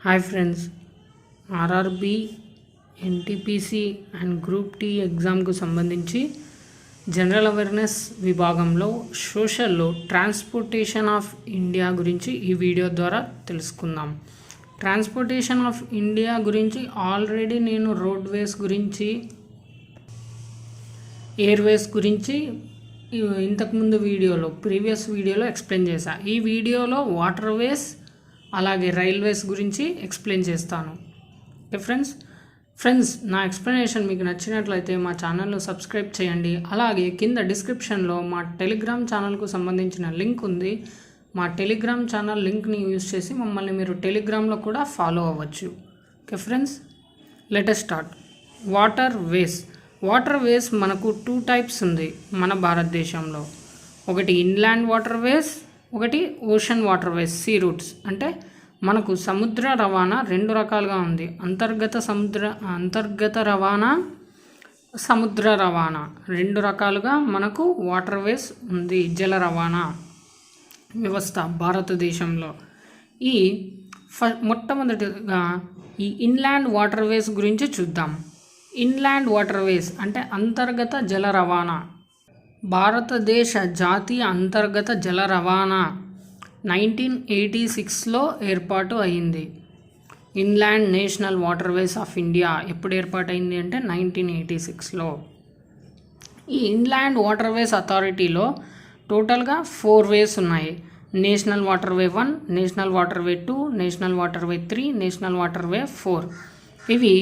Hi friends, RRB, NTPC and group D ఎగ్జామ్కు సంబంధించి general awareness విభాగంలో సోషల్లో ట్రాన్స్పోర్టేషన్ ఆఫ్ ఇండియా గురించి ఈ వీడియో ద్వారా తెలుసుకుందాం. ట్రాన్స్పోర్టేషన్ ఆఫ్ ఇండియా గురించి ఆల్రెడీ నేను రోడ్వేస్ గురించి, ఎయిర్వేస్ గురించి ఇంతకుముందు ప్రీవియస్ వీడియోలో ఎక్స్ప్లెయిన్ చేశాను. ఈ వీడియోలో వాటర్వేస్ అలాగే రైల్వేస్ గురించి ఎక్స్ప్లెయిన్ చేస్తాను. ఓకే ఫ్రెండ్స్, నా ఎక్స్ప్లెనేషన్ మీకు నచ్చినట్లయితే మా ఛానల్ను సబ్స్క్రైబ్ చేయండి. అలాగే కింద డిస్క్రిప్షన్లో మా టెలిగ్రామ్ ఛానల్కు సంబంధించిన లింక్ ఉంది. మా టెలిగ్రామ్ ఛానల్ లింక్ని యూజ్ చేసి మమ్మల్ని మీరు టెలిగ్రామ్లో కూడా ఫాలో అవ్వచ్చు. Okay friends, let us start. Waterways మనకు 2 టైప్స్ ఉంది మన భారతదేశంలో. ఒకటి ఇన్లాండ్ వాటర్వేస్, ఒకటి ఓషన్ వాటర్వేస్, సీ రూట్స్. అంటే మనకు సముద్ర రవాణా 2 రకాలుగా ఉంది. అంతర్గత రవాణా, సముద్ర రవాణా 2 రకాలుగా మనకు వాటర్వేస్ ఉంది. జల రవాణా వ్యవస్థ భారతదేశంలో. మొట్టమొదటిగా ఈ ఇన్లాండ్ వాటర్వేస్ గురించి చూద్దాం. ఇన్లాండ్ వాటర్వేస్ అంటే అంతర్గత జల రవాణా. భారతదేశ జాతీయ అంతర్గత జల రవాణా 1986లో ఏర్పాటు అయింది. Inland national waterways of India ఎప్పుడు ఏర్పాటైంది అంటే 1986లో. ఈ ఇన్లాండ్ వాటర్వేస్ అథారిటీలో టోటల్గా 4 వేస్ ఉన్నాయి. National waterway 1, national waterway 2, national waterway 3, national waterway 4. ఇవి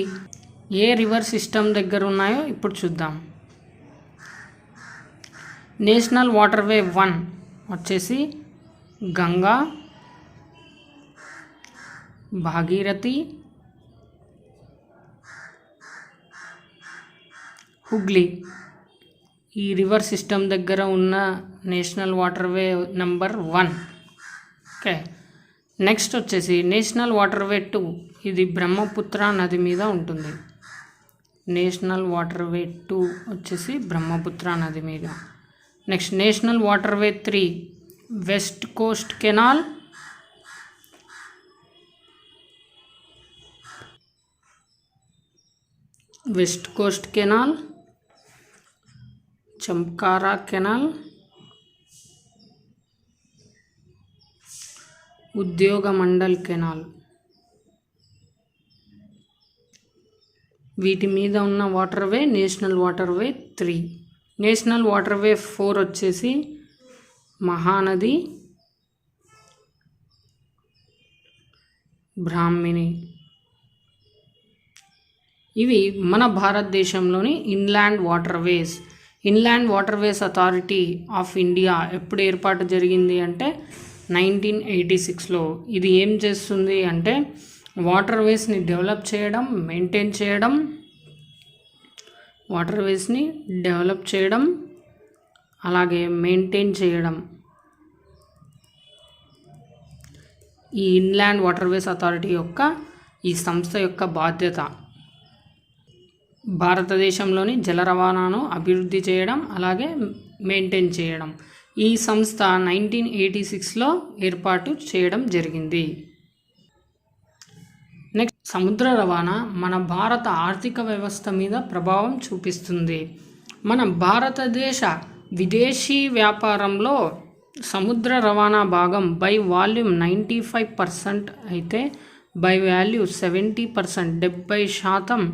ఏ రివర్ సిస్టమ్ దగ్గర ఉన్నాయో ఇప్పుడు చూద్దాం. నేషనల్ వాటర్వే 1 వచ్చేసి గంగా, భాగీరథి, హుగ్లీ. ఈ రివర్ సిస్టమ్ దగ్గర ఉన్న national waterway number 1. Okay, next వచ్చేసి నేషనల్ వాటర్వే 2. ఇది బ్రహ్మపుత్ర నది మీద ఉంటుంది. నేషనల్ వాటర్వే 2 వచ్చేసి బ్రహ్మపుత్ర నది మీద. Next national waterway 3 west coast canal, చంకారా కెనాల్, ఉద్యోగ మండల్ కెనాల్. వీటి మీద ఉన్న waterway national waterway 3. National waterway 4 వచ్చేసి మహానది, బ్రాహ్మిణి. ఇవి మన భారతదేశంలోని inland waterways. Inland waterways authority of India ఎప్పుడు ఏర్పాటు జరిగింది అంటే 1986లో. ఇది ఏం చేస్తుంది అంటే వాటర్వేస్ని డెవలప్ చేయడం, మెయింటైన్ చేయడం, అలాగే మెయింటైన్ చేయడం ఈ ఇన్లాండ్ వాటర్వేస్ అథారిటీ యొక్క, ఈ సంస్థ యొక్క బాధ్యత. భారతదేశంలోని జల రవాణాను అభివృద్ధి చేయడం, అలాగే మెయింటైన్ చేయడం. ఈ సంస్థ 1986లో ఏర్పాటు చేయడం జరిగింది. నెక్స్ట్, సముద్ర రవాణా మన భారత ఆర్థిక వ్యవస్థ మీద ప్రభావం చూపిస్తుంది. మన భారతదేశ విదేశీ వ్యాపారంలో సముద్ర రవాణా భాగం బై వాల్యూమ్ 95% అయితే బై వాల్యూ 70%, 70%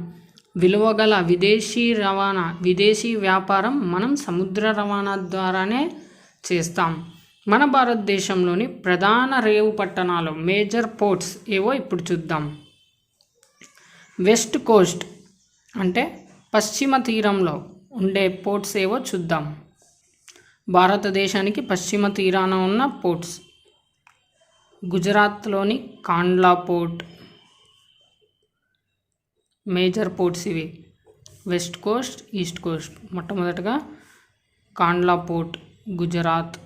విలువగల విదేశీ వ్యాపారం మనం సముద్ర రవాణా ద్వారానే చేస్తాం. మన భారతదేశంలోని ప్రధాన రేవు పట్టణాలు, మేజర్ పోర్ట్స్ ఏవో ఇప్పుడు చూద్దాం. వెస్ట్ కోస్ట్ అంటే పశ్చిమ తీరంలో ఉండే పోర్ట్స్ ఏవో చూద్దాం. భారతదేశానికి పశ్చిమ తీరాన ఉన్న పోర్ట్స్: గుజరాత్లోని కాండ్లా పోర్ట్. మేజర్ పోర్ట్స్ ఇవి. West coast, east coast. మొట్టమొదటగా Kandla port, Gujarat.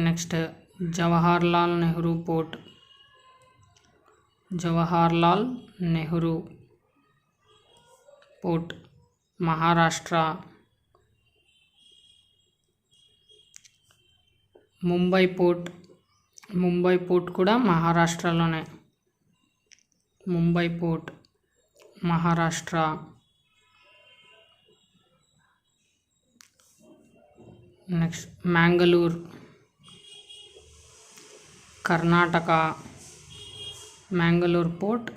Next Jawaharlal Nehru port, Maharashtra. Mumbai port, Mumbai port కూడా మహారాష్ట్రలోనే. Mumbai port Maharashtra. Next Mangalore Karnataka. Mangalore port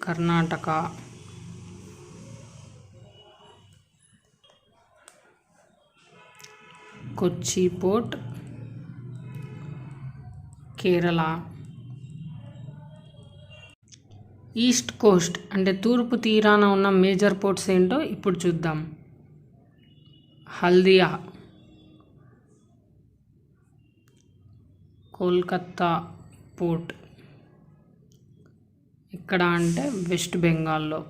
Karnataka. Kochi port Kerala. East coast అంటే తూర్పు తీరాన ఉన్న మేజర్ పోర్ట్స్ ఏంటో ఇప్పుడు చూద్దాం. హల్దియా కోల్కత్తా పోర్ట్ ఇక్కడ అంటే వెస్ట్ బెంగాల్లో.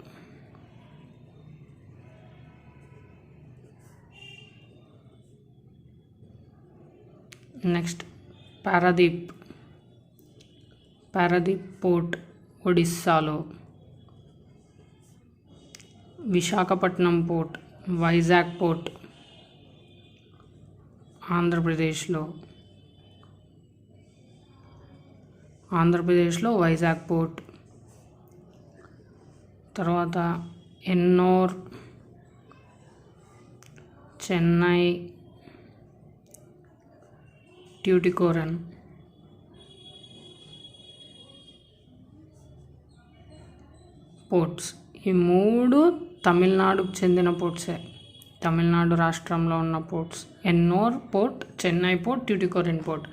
నెక్స్ట్ పారాదీప్ పోర్ట్ ఒడిస్సాలో. విశాఖపట్నం పోర్ట్ వైజాగ్ పోర్ట్ ఆంధ్రప్రదేశ్లో వైజాగ్ పోర్ట్. తర్వాత ఎన్నోర్ చెన్నై ట్యూటికోరన్. పోర్ట్స్ ఈ మూడు తమిళనాడుకు చెందిన పోర్ట్సే, తమిళనాడు రాష్ట్రంలో ఉన్న ports. Ennore port, Chennai port, Tuticorin port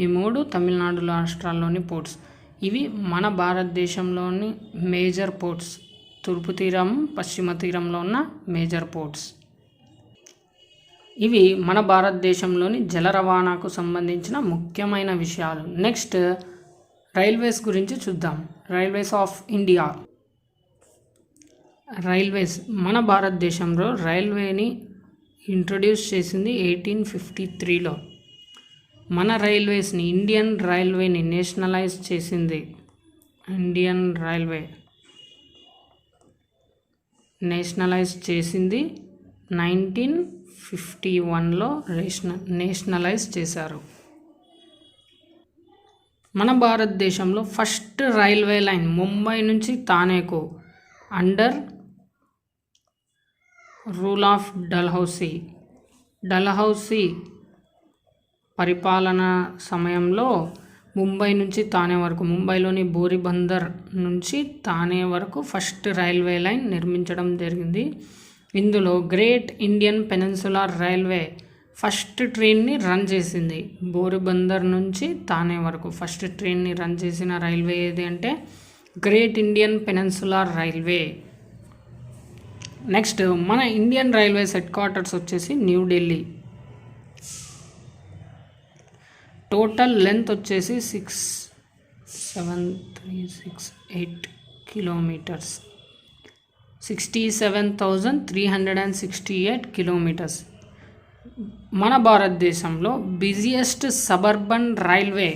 ఈ మూడు తమిళనాడు రాష్ట్రాల్లోని పోర్ట్స్. ఇవి మన భారతదేశంలోని మేజర్ పోర్ట్స్, తూర్పు తీరం పశ్చిమ తీరంలో ఉన్న మేజర్ పోర్ట్స్. ఇవి మన భారతదేశంలోని జల రవాణాకు సంబంధించిన ముఖ్యమైన విషయాలు. నెక్స్ట్ రైల్వేస్ గురించి చూద్దాం. Railways of India. రైల్వేస్ మన భారతదేశంలో రైల్వేని ఇంట్రడ్యూస్ చేసింది 1853లో. మన రైల్వేస్ని ఇండియన్ రైల్వేని నేషనలైజ్ చేసింది ఇండియన్ రైల్వే నేషనలైజ్ చేసింది 1951లో నేషనలైజ్ చేశారు. మన భారతదేశంలో ఫస్ట్ రైల్వే లైన్ ముంబై నుంచి తానేకు అండర్ రూల్ ఆఫ్ డల్హౌసీ పరిపాలన సమయంలో ముంబై నుంచి తానే వరకు, ముంబైలోని బోరీబందర్ నుంచి తానే వరకు ఫస్ట్ రైల్వే లైన్ నిర్మించడం జరిగింది. ఇందులో great Indian peninsular railway first ట్రైన్ని రన్ చేసింది. బోరీబందర్ నుంచి తానే వరకు ఫస్ట్ ట్రైన్ని రన్ చేసిన రైల్వే ఏది అంటే great Indian peninsular railway. Next మన ఇండియన్ రైల్వేస్ హెడ్ క్వార్టర్స్ వచ్చేసి న్యూఢిల్లీ. టోటల్ లెంత్ వచ్చేసి 67368 కిలోమీటర్స్, 67,368 కిలోమీటర్స్. మన భారతదేశంలో busiest suburban railway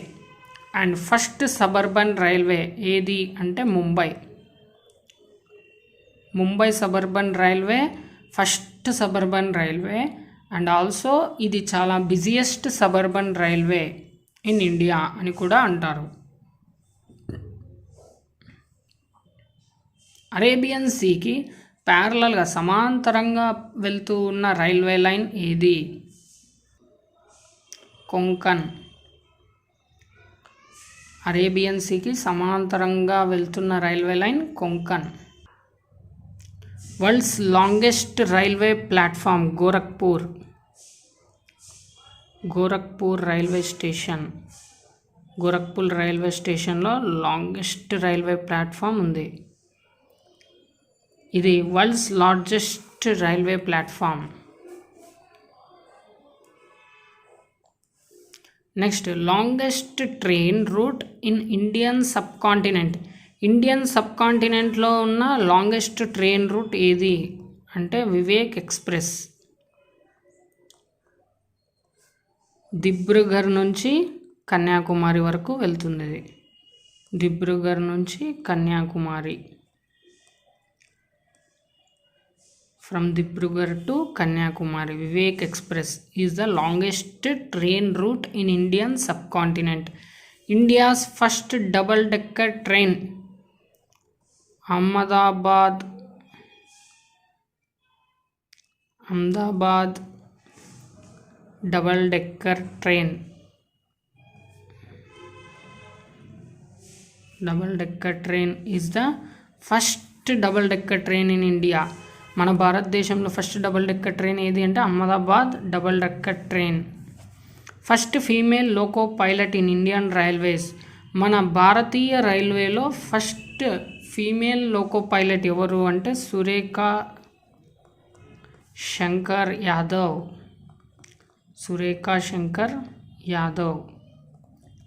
and first suburban railway ఏది అంటే Mumbai suburban railway first suburban railway and also ఇది చాలా busiest suburban railway in India అని కూడా అంటారు. అరేబియన్ సీకి ప్యారలల్గా సమాంతరంగా వెళ్తూ ఉన్న రైల్వే లైన్ ఏది? కొంకన్. అరేబియన్ సీకి సమాంతరంగా వెళ్తున్న railway line Konkan. World's longest railway platform Gorakhpur railway station. Gorakhpur railway స్టేషన్లో లాంగెస్ట్ రైల్వే ప్లాట్ఫామ్ ఉంది. ఇది world's largest railway platform. Next longest train route in Indian subcontinent. Indian సబ్ కాంటినెంట్లో ఉన్న లాంగెస్ట్ ట్రైన్ రూట్ ఏది అంటే వివేక్ ఎక్స్ప్రెస్. దిబ్రూఘర్ నుంచి కన్యాకుమారి వరకు వెళ్తుంది. దిబ్రూఘర్ నుంచి Kanyakumari. From Dibrugarh to Kanyakumari. Vivek express is the longest train route in Indian subcontinent. India's first double decker train. Ahmedabad double decker train. Double decker train is the first double decker train in India. మన భారతదేశంలో first double decker train ఏది అంటే Ahmedabad double decker train. First female loco pilot in Indian railways. మన భారతీయ రైల్వేలో first female loco pilot ఎవరు అంటే Surekha Shankar Yadav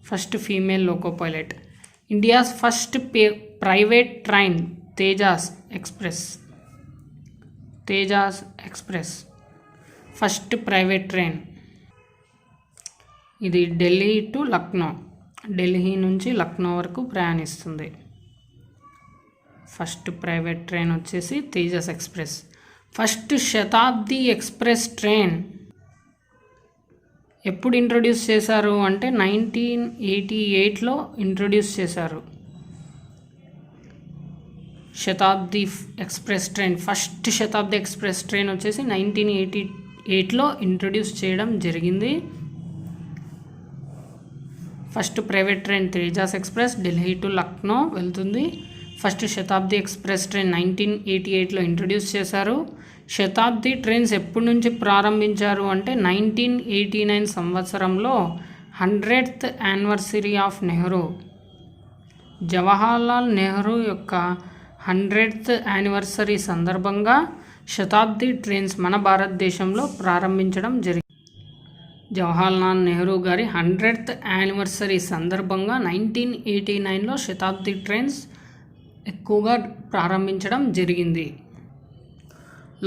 first female loco pilot. India's first private train Tejas express first private train. ఇది ఢిల్లీ టు లక్నో, ఢిల్లీ నుంచి లక్నో వరకు ప్రయాణిస్తుంది. ఫస్ట్ ప్రైవేట్ ట్రైన్ వచ్చేసి తేజస్ ఎక్స్ప్రెస్. ఫస్ట్ శతాబ్ది ఎక్స్ప్రెస్ ట్రైన్ ఎప్పుడు ఇంట్రొడ్యూస్ చేశారు అంటే 1988లో ఇంట్రొడ్యూస్ చేశారు. శతాబ్ది ఎక్స్ప్రెస్ ట్రైన్, ఫస్ట్ శతాబ్ది ఎక్స్ప్రెస్ ట్రైన్ వచ్చేసి 1988లో ఇంట్రొడ్యూస్ చేయడం జరిగింది. First private train Tejas express Delhi to Lucknow వెళ్తుంది. ఫస్ట్ శతాబ్ది ఎక్స్ప్రెస్ ట్రైన్ 1988లో ఇంట్రొడ్యూస్ చేశారు. శతాబ్ది ట్రైన్స్ ఎప్పటి నుంచి ప్రారంభించారు అంటే 1989 సంవత్సరంలో 100th anniversary of Nehru, Jawaharlal Nehru యొక్క 100th యానివర్సరీ సందర్భంగా శతాబ్ది ట్రైన్స్ మన భారతదేశంలో ప్రారంభించడం జరిగింది. జవహర్లాల్ నెహ్రూ గారి 100th యానివర్సరీ సందర్భంగా 1989లో శతాబ్ది ట్రైన్స్ ఎక్కువగా ప్రారంభించడం జరిగింది.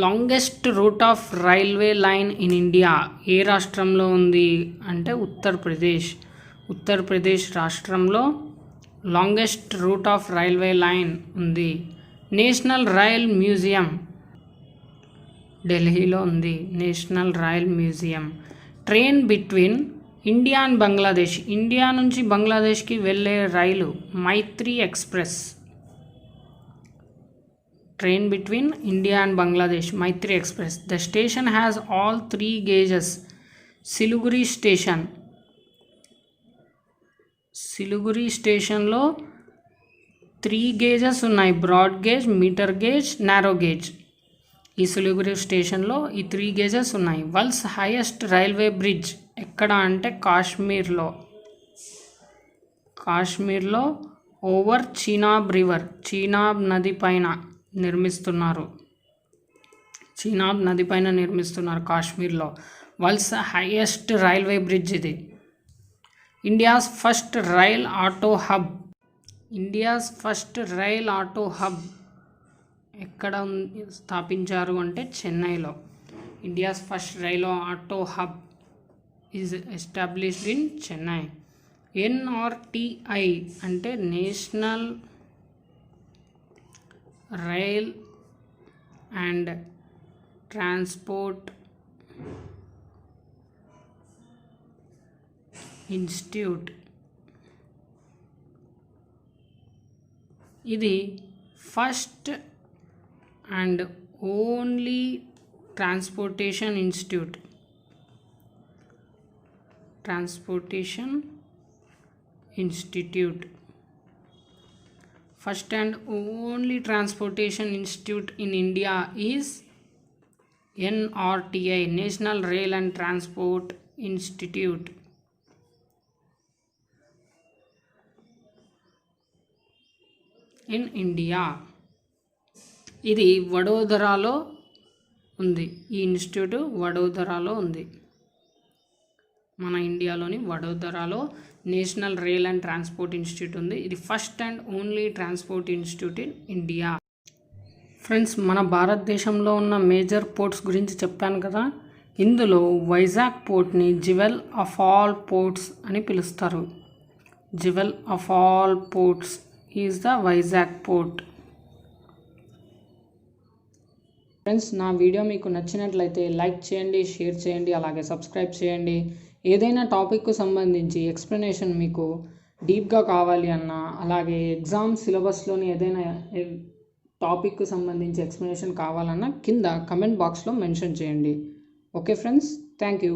Longest route of railway line in India ఏ రాష్ట్రంలో ఉంది అంటే ఉత్తరప్రదేశ్ రాష్ట్రంలో longest route of railway line ఉంది. నేషనల్ రైల్ మ్యూజియం ఢిల్లీలో ఉంది. National rail museum. Train between India and Bangladesh, India నుంచి బంగ్లాదేశ్కి వెళ్ళే రైలు Maitri express. Train between India and Bangladesh, Maitri Express. The station has all 3 gauges. Siliguri స్టేషన్లో 3 gauges ఉన్నాయి. Broad gauge, metre gauge, narrow gauge. ఈ సిలిగురి స్టేషన్లో ఈ 3 gauges ఉన్నాయి. వరల్డ్స్ హైయెస్ట్ రైల్వే బ్రిడ్జ్ ఎక్కడ అంటే కాశ్మీర్లో ఓవర్ చీనాబ్ రివర్, చీనాబ్ నది పైన నిర్మిస్తున్నారు కాశ్మీర్లో. వరల్డ్స్ హైయెస్ట్ రైల్వే బ్రిడ్జ్ ఇది. India's first rail auto hub ఎక్కడ స్థాపించారు అంటే చెన్నైలో. India's first rail auto hub is established in Chennai. NRTI అంటే national rail and transport institute. ఇది first and only transportation institute. First and only transportation institute in India is NRTI, National Rail and Transport Institute. in India. ఇది వడోదరాలో ఉంది. ఈ institute వడోదరాలో ఉంది. మన ఇండియాలోని వడోదరాలో national rail and transport institute ఉంది. ఇది first and only transport institute in India. Friends, మన భారతదేశంలో ఉన్న మేజర్ పోర్ట్స్ గురించి చెప్పాను కదా. ఇందులో వైజాగ్ పోర్ట్ని జ్యువెల్ ఆఫ్ ఆల్ పోర్ట్స్ అని పిలుస్తారు. Jewel of all ports is the Vizag port. Friends, నా వీడియో మీకు నచ్చినట్లయితే లైక్ చేయండి, షేర్ చేయండి, అలాగే సబ్స్క్రైబ్ చేయండి. ఏదైనా టాపిక్కు సంబంధించి ఎక్స్ప్లెనేషన్ మీకు డీప్గా కావాలి అన్నా, అలాగే ఎగ్జామ్ సిలబస్లోని ఏదైనా టాపిక్కు సంబంధించి ఎక్స్ప్లెనేషన్ కావాలన్నా కింద కమెంట్ బాక్స్లో మెన్షన్ చేయండి. Okay friends, thank you.